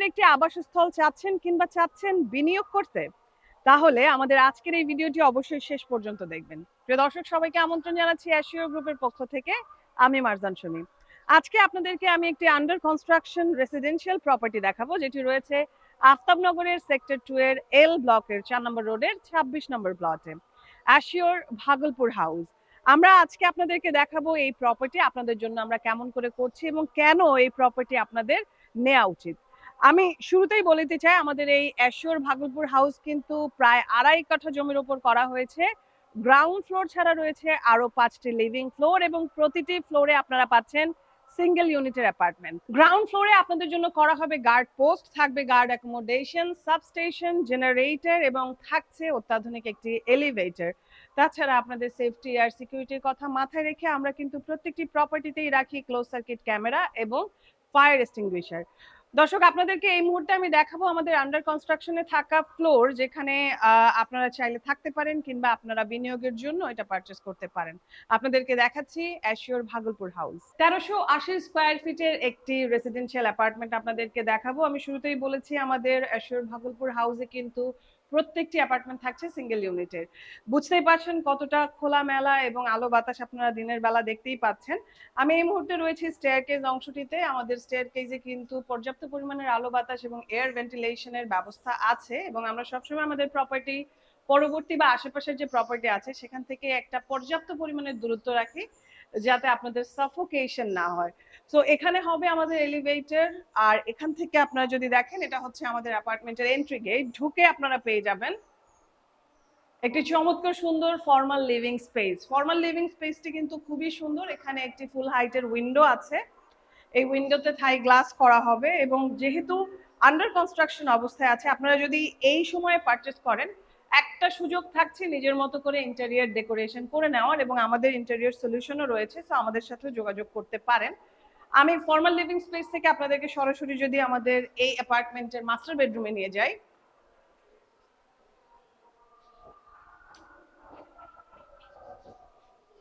একটি আবাসস্থল চাচ্ছেন কিংবা চাচ্ছেন বিনিয়োগ করতে, তাহলে আমাদের আজকের এই ভিডিওটি অবশ্যই শেষ পর্যন্ত দেখবেন। প্রিয় দর্শক, সবাইকে আমন্ত্রণ জানাচ্ছি অ্যাশিওর গ্রুপের পক্ষ থেকে। আমি মারজান শমী। আজকে আপনাদেরকে আমি একটি আন্ডার কনস্ট্রাকশন রেসিডেন্সিয়াল প্রপার্টি দেখাবো, যেটি রয়েছে আফতাবনগরের সেক্টর 2 এর এল ব্লকের 4 নম্বর রোডের 26 নম্বর প্লটে, অ্যাশিওর ভাগলপুর হাউস। আমরা আজকে আপনাদেরকে দেখাবো এই প্রপার্টি আপনাদের জন্য আমরা কেমন করে করছি এবং কেন এই প্রপার্টি আপনাদের নেওয়া উচিত। আমি শুরুতেই বলতে চাই, আমাদের এই অ্যাশিওর ভাগলপুর হাউস কিন্তু প্রায় 2.5 কাঠা জমির উপর করা হয়েছে। গ্রাউন্ড ফ্লোর ছাড়া রয়েছে আরো 5টি লিভিং ফ্লোর এবং প্রতিটি ফ্লোরে আপনারা পাচ্ছেন সিঙ্গেল ইউনিটের অ্যাপার্টমেন্ট। গ্রাউন্ড ফ্লোরে আপনাদের জন্য করা হবে গার্ড পোস্ট, থাকবে গার্ড অ্যাকোমোডেশন, সাবস্টেশন, জেনারেটর এবং থাকছে অত্যাধুনিক একটি এলিভেটর। তাছাড়া আপনাদের সেফটি আর সিকিউরিটির কথা মাথায় রেখে আমরা কিন্তু প্রত্যেকটি প্রপার্টিতেই রাখি ক্লোজ সার্কিট ক্যামেরা এবং ফায়ার এক্সটিংগুইশার। দর্শক, আপনাদেরকে এই মুহূর্তে আমি দেখাবো আমাদের আন্ডার কনস্ট্রাকশনে থাকা ফ্লোর, যেখানে আপনারা চাইলে থাকতে পারেন কিংবা আপনারা বিনিয়োগের জন্য এটা পারচেস করতে পারেন। আপনাদেরকে দেখাচ্ছি অ্যাশিওর ভাগলপুর হাউস। 1380 স্কোয়ার ফিটের একটি রেসিডেন্সিয়াল অ্যাপার্টমেন্ট আপনাদেরকে দেখাবো। আমি শুরুতেই বলেছি আমাদের অ্যাশিওর ভাগলপুর হাউসে কিন্তু প্রত্যেকটি অ্যাপার্টমেন্ট থাকছে সিঙ্গেল ইউনিটের। বুঝতেই পারছেন কতটা খোলামেলা এবং আলো বাতাস আপনারা দিনের বেলা দেখতেই পাচ্ছেন। আমি এই মুহূর্তে রয়েছি স্টেয়ারকেজ অংশটিতে। আমাদের স্টেয়ারকেজে কিন্তু পর্যাপ্ত পরিমাণের আলো বাতাস এবং এয়ার ভেন্টিলেশনের ব্যবস্থা আছে এবং আমরা সবসময় আমাদের প্রপার্টি পরবর্তী বা আশেপাশের যে প্রপার্টি আছে সেখান থেকে একটা পর্যাপ্ত পরিমাণের দূরত্ব রাখি, যাতে আপনাদের সাফোকেশন না হয়। সো এখানে হবে আমাদের এলিভেটর, আর এখান থেকে আপনারা যদি দেখেন, এটা হচ্ছে আমাদের অ্যাপার্টমেন্টের এন্ট্রি গেট। ঢুকে আপনারা পেয়ে যাবেন একটি চমৎকার সুন্দর formal living space. Formal living স্পেসটি কিন্তু খুবই সুন্দর। এখানে একটি ফুল হাইটের উইন্ডো আছে, এই উইন্ডোতে থাই গ্লাস করা হবে এবং যেহেতু আন্ডার কনস্ট্রাকশন অবস্থায় আছে, আপনারা যদি এই সময়ে পারচেস করেন, একটা সুযোগ থাকছে নিজের মতো করে ইন্টেরিয়র ডেকোরেশন করে নেওয়ার, এবং আমাদের ইন্টেরিয়র সলিউশনও রয়েছে, তো আমাদের সাথে যোগাযোগ করতে পারেন। আমি ফর্মাল লিভিং স্পেস থেকে আপনাদেরকে সরাসরি যদি আমাদের এই অ্যাপার্টমেন্টের মাস্টার বেডরুমে নিয়ে যাই,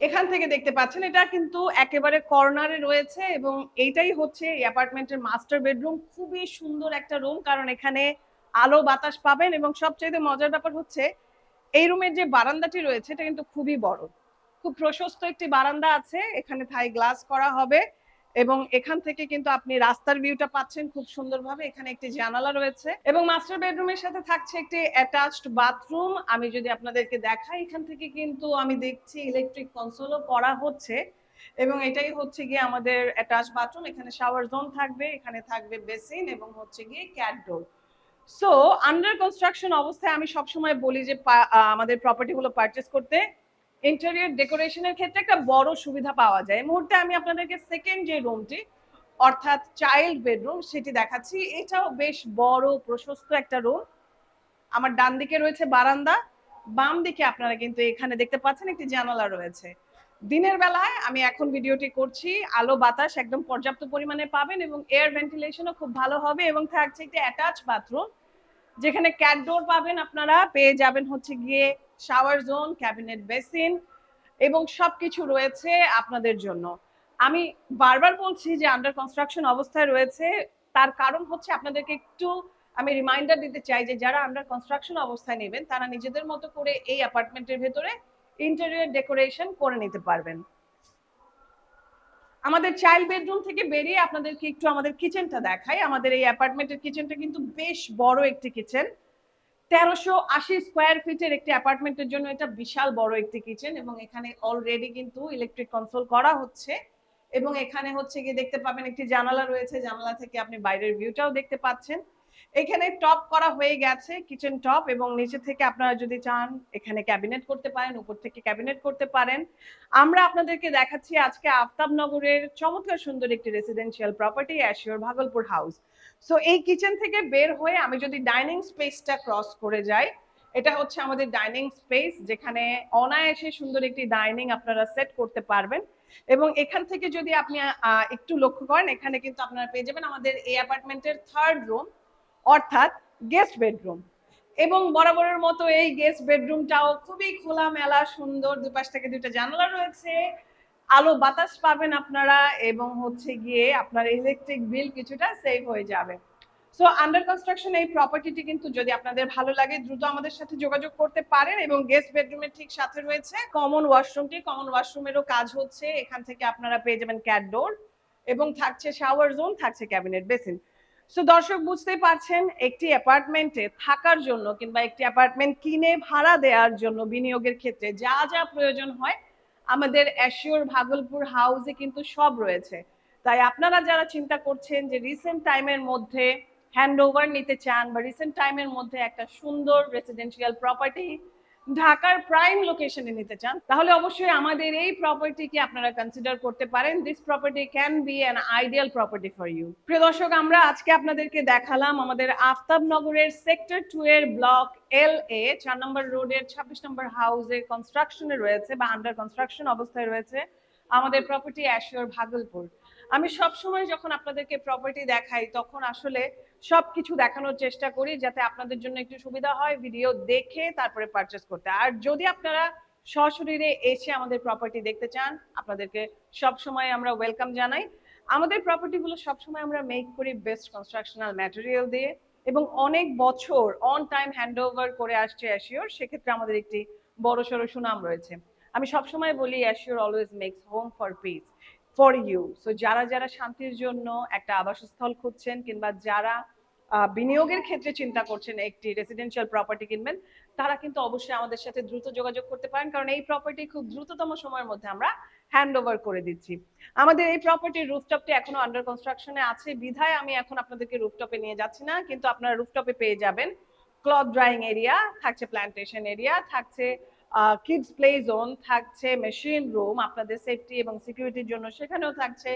এখান থেকে দেখতে পাচ্ছেন এটা কিন্তু একেবারে কর্নারে রয়েছে এবং এইটাই হচ্ছে এই অ্যাপার্টমেন্টের মাস্টার বেডরুম। খুবই সুন্দর একটা রুম, কারণ এখানে আলো বাতাস পাবেন এবং সবচেয়ে মজার ব্যাপার হচ্ছে এই রুমের যে বারান্দাটি রয়েছে এটা কিন্তু খুবই বড়, খুব প্রশস্ত একটি বারান্দা আছে। এখানে থাই গ্লাস করা হবে এবং এখান থেকে কিন্তু আপনি রাস্তার ভিউটা পাচ্ছেন খুব সুন্দরভাবে। এখানে একটি জানালা রয়েছে এবং মাস্টার বেডরুমের সাথে থাকছে একটি অ্যাটাচড বাথরুম। আমি যদি আপনাদেরকে দেখাই, এখান থেকে কিন্তু আমি দেখছি ইলেকট্রিক কনসোলও করা হচ্ছে এবং এটাই হচ্ছে গিয়ে আমাদের অ্যাটাচ বাথরুম। এখানে শাওয়ার জোন থাকবে, এখানে থাকবে বেসিন এবং হচ্ছে গিয়ে ক্যাট ডোর। সো আন্ডার কনস্ট্রাকশন অবস্থায় আমি সবসময় বলি যে আমাদের প্রপার্টিগুলো পারচেস করতে ইন্টেরিয়র ডেকোরেশনের ক্ষেত্রে একটা বড় সুবিধা পাওয়া যায়। এই মুহূর্তে আমি আপনাদেরকে সেকেন্ড যে রুমটি, অর্থাৎ চাইল্ড বেডরুম, সেটি দেখাচ্ছি। এটাও বেশ বড় প্রশস্ত একটা রুম। আমার ডান দিকে রয়েছে বারান্দা, বাম দিকে আপনারা কিন্তু এখানে দেখতে পাচ্ছেন একটি জানালা রয়েছে। দিনের বেলায় আমি এখন ভিডিওটি করছি, আলো বাতাস একদম পর্যাপ্ত পরিমাণে পাবেন এবং এয়ার ভেন্টিলেশনও খুব ভালো হবে এবং থাকছে একটি অ্যাটাচ বাথরুম, যেখানে ক্যাট ডোর পাবেন, আপনারা পেয়ে যাবেন হচ্ছে গিয়ে শাওয়ার জোন, ক্যাবিনেট বেসিন এবং সবকিছু রয়েছে আপনাদের জন্য। আমি বারবার বলছি যে আন্ডার কনস্ট্রাকশন অবস্থায় রয়েছে, তার কারণ হচ্ছে আপনাদেরকে একটু আমি রিমাইন্ডার দিতে চাই যে যারা আন্ডার কনস্ট্রাকশন অবস্থায় নেবেন তারা নিজেদের মতো করে এই অ্যাপার্টমেন্টের ভেতরে ইন্টেরিয়র ডেকোরেশন করে নিতে পারবেন। আমাদের চাইল্ড বেডরুম থেকে বেরিয়ে আপনাদেরকে একটু আমাদের কিচেনটা দেখাই। আমাদের এই অ্যাপার্টমেন্টের কিচেনটা কিন্তু বেশ বড় একটি কিচেন। 1380 স্কোয়ার ফিটের একটি অ্যাপার্টমেন্টের জন্য এটা বিশাল বড় একটি কিচেন এবং এখানে অলরেডি কিন্তু ইলেকট্রিক কনসোল করা হচ্ছে এবং এখানে হচ্ছে গিয়ে দেখতে পাবেন একটি জানালা রয়েছে, জানালা থেকে আপনি বাইরের ভিউটাও দেখতে পাচ্ছেন। এখানে টপ করা হয়ে গেছে, কিচেন টপ, এবং নিচে থেকে আপনারা যদি চান এখানে ক্যাবিনেট করতে পারেন, উপর থেকে ক্যাবিনেট করতে পারেন। আমরা আপনাদেরকে দেখাচ্ছি আজকে আফতাবনগরের চমৎকার সুন্দর একটি residential property assure Bhagalpur house. So এই কিচেন থেকে বের হয়ে আমি যদি ডাইনিং স্পেসটা ক্রস করে যাই, এটা হচ্ছে আমাদের ডাইনিং স্পেস, যেখানে অনায়াসে সুন্দর একটি ডাইনিং আপনারা সেট করতে পারবেন এবং এখান থেকে যদি আপনি একটু লক্ষ্য করেন, এখানে কিন্তু আপনারা পেয়ে যাবেন আমাদের এই অ্যাপার্টমেন্টের থার্ড রুম, অর্থাৎ গেস্ট বেডরুম। এবং বরাবরের মতো এই গেস্ট বেডরুমটাও খুবই খোলামেলা সুন্দর, দুপাশ থেকে দুইটা জানালা রয়েছে, আলো বাতাস পাবেন আপনারা এবং হচ্ছে গিয়ে আপনার ইলেকট্রিক বিল কিছুটা সেভ হয়ে যাবে। সো আন্ডার কনস্ট্রাকশন এই প্রপার্টিটি কিন্তু যদি আপনাদের ভালো লাগে দ্রুত আমাদের সাথে যোগাযোগ করতে পারেন। এবং গেস্ট বেডরুমের ঠিক সাথে রয়েছে কমন ওয়াশরুমটি। কমন ওয়াশরুমেরও কাজ হচ্ছে, এখান থেকে আপনারা পেয়ে যাবেন ক্যাট ডোর এবং থাকছে শাওয়ার জোন, থাকছে ক্যাবিনেট বেসিন। সো দর্শক বুঝতেই পারছেন, একটি অ্যাপার্টমেন্টে থাকার জন্য কিংবা একটি অ্যাপার্টমেন্ট কিনে ভাড়া দেওয়ার জন্য বিনিয়োগের ক্ষেত্রে যা যা প্রয়োজন হয় আমাদের অ্যাশিওর ভাগলপুর হাউসে কিন্তু সব রয়েছে। তাই আপনারা যারা চিন্তা করছেন যে রিসেন্ট টাইমের মধ্যে হ্যান্ড ওভার নিতে চান বা রিসেন্ট টাইমের মধ্যে একটা সুন্দর রেসিডেন্সিয়াল প্রপার্টি ঢাকার প্রাইম লোকেশনে নিতে চান, তাহলে অবশ্যই আমাদের এই প্রপার্টিকে আপনারা কনসিডার করতে পারেন। This property can be an ideal property for you. প্রিয় দর্শক, আমরা আজকে আপনাদেরকে দেখালাম আমাদের আফতাবনগরের সেক্টর 2 এর ব্লক LA 4 নম্বর রোডের 26 নম্বর হাউসের কনস্ট্রাকশনে রয়েছে বা আন্ডার কনস্ট্রাকশন অবস্থায় রয়েছে আমাদের প্রপার্টি অ্যাশিওর ভাগলপুর। আমি সবসময় যখন আপনাদেরকে প্রপার্টি দেখাই তখন আসলে সবকিছু দেখানোর চেষ্টা করি যাতে আপনাদের জন্য একটু সুবিধা হয় ভিডিও দেখে তারপরে পারচেস করতে। আর যদি আপনারা সশরীরে এসে আমাদের প্রপার্টি দেখতে চান, আপনাদেরকে সবসময় আমরা ওয়েলকাম জানাই। আমাদের প্রপার্টিগুলো সবসময় আমরা মেক করি বেস্ট কনস্ট্রাকশনাল ম্যাটেরিয়াল দিয়ে এবং অনেক বছর অন টাইম হ্যান্ডওভার করে আসছে অ্যাশিওর। সেক্ষেত্রে আমাদের একটি বড়সড় সুনাম রয়েছে। আমি সবসময় বলি assure always makes home for peace for you. So যারা যারা শান্তির জন্য একটা আবাসস্থল খুঁজছেন কিংবা যারা বিনিয়োগের ক্ষেত্রে চিন্তা করছেন একটি রেসিডেন্সিয়াল প্রপার্টি কিনবেন, তারা কিন্তু অবশ্যই আমাদের সাথে দ্রুত যোগাযোগ করতে পারেন, কারণ এই প্রপার্টি খুব দ্রুততম সময়ের মধ্যে আমরা হ্যান্ড ওভার করে দিচ্ছি। আমাদের এই প্রপার্টির রুফটপটি এখনো আন্ডার কনস্ট্রাকশনে আছে বিধায় আমি এখন আপনাদেরকে রুফটপে নিয়ে যাচ্ছি না, কিন্তু আপনারা রুফটপে পেয়ে যাবেন ক্লথ ড্রাইং এরিয়া, থাকছে প্ল্যান্টেশন এরিয়া, থাকছে কিডস প্লে জোন, থাকছে মেশিন রুম আপনাদের সেফটি এবং সিকিউরিটির জন্য, সেখানেও থাকছে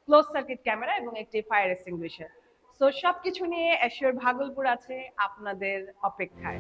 ক্লোজ সার্কিট ক্যামেরা এবং একটি ফায়ার এক্সটিংগুইশার। সো সবকিছু নিয়ে অ্যাশিওর ভাগলপুর আছে আপনাদের অপেক্ষায়।